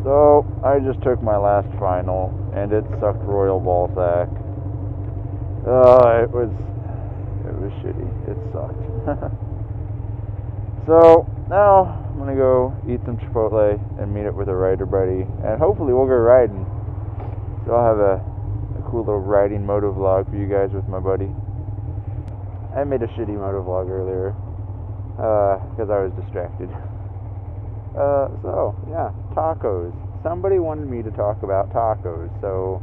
So, I just took my last final, and it sucked royal ballsack. It was shitty. It sucked. So, now I'm gonna go eat some Chipotle and meet up with a rider buddy, and hopefully we'll go riding. So I'll have a cool little riding moto vlog for you guys with my buddy. I made a shitty moto vlog earlier, because I was distracted. So, yeah, tacos. Somebody wanted me to talk about tacos. So,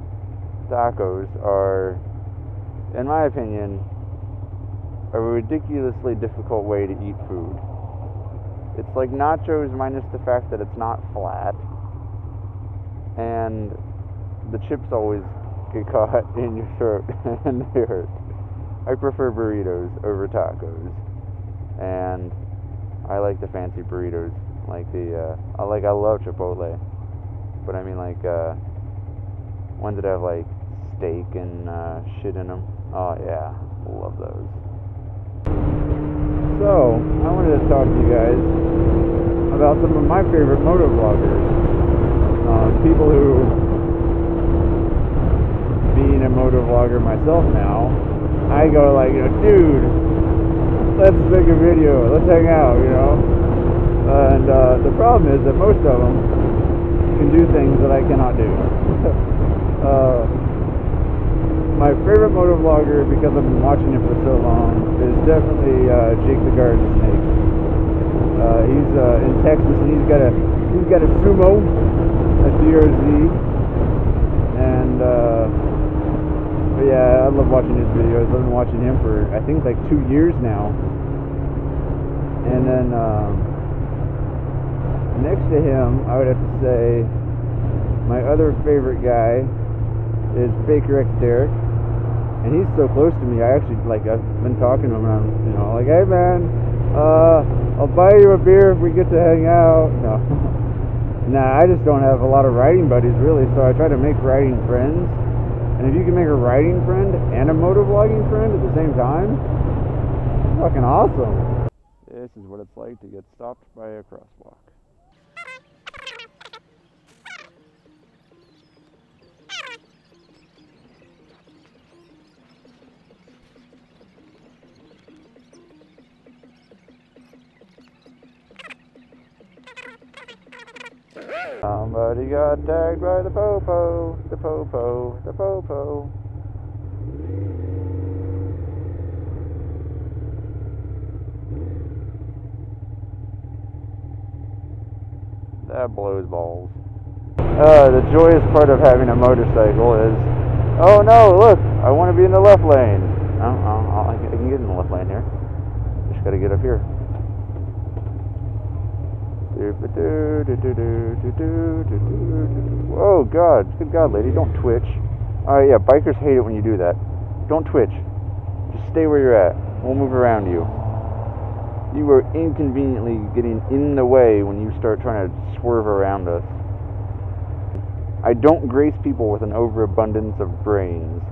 tacos are, in my opinion, a ridiculously difficult way to eat food. It's like nachos minus the fact that it's not flat, and the chips always get caught in your throat and they hurt. I prefer burritos over tacos, and I like the fancy burritos. Like I love Chipotle, but I mean like ones that have like steak and shit in them. Oh yeah, love those. So I wanted to talk to you guys about some of my favorite motovloggers, people who, being a motovlogger myself now, I go like, dude, let's make a video, let's hang out, And the problem is that most of them can do things that I cannot do. My favorite motovlogger, because I've been watching him for so long, is definitely Jake the Garden Snake. He's in Texas, and he's got a sumo, a DRZ, and but yeah, I love watching his videos. I've been watching him for I think like 2 years now, and then. Next to him, I would have to say my other favorite guy is Baker X Derek, and he's so close to me. I've been talking to him, and I'm, like, hey man, I'll buy you a beer if we get to hang out. No, nah, I just don't have a lot of riding buddies really, so I try to make riding friends. And if you can make a riding friend and a motovlogging friend at the same time, it's fucking awesome. This is what it's like to get stopped by a crosswalk. Somebody got tagged by the popo, the popo, the popo. That blows balls. The joyous part of having a motorcycle is, oh no, look, I want to be in the left lane. I can get in the left lane here. Just gotta get up here. Oh God, good God, lady, don't twitch. Alright, yeah, bikers hate it when you do that. Don't twitch. Just stay where you're at. We'll move around you. You are inconveniently getting in the way when you start trying to swerve around us. I don't grace people with an overabundance of brains.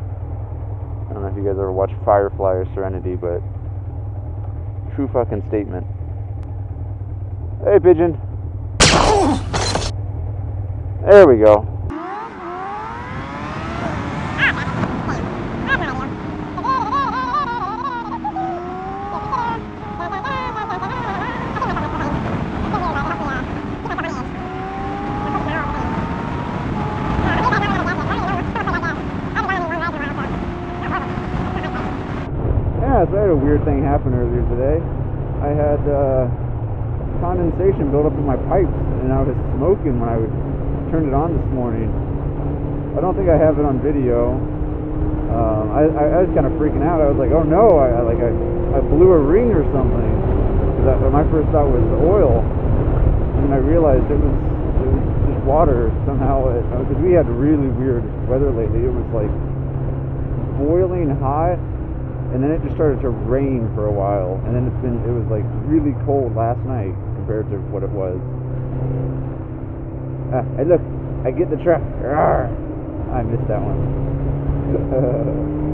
I don't know if you guys ever watched Firefly or Serenity, but true fucking statement. Hey, pigeon. There we go. Yeah, so I had a weird thing happen earlier today. I had condensation built up in my pipes, and I was smoking when I turned it on this morning. I don't think I have it on video. I was kind of freaking out. I was like, oh no, I blew a ring or something. My first thought was oil, and then I realized it was just water somehow. Because we had really weird weather lately. It was like boiling hot, and then it just started to rain for a while, and then it was like really cold last night compared to what it was. Hey look, I get the truck. Rawr. I missed that one.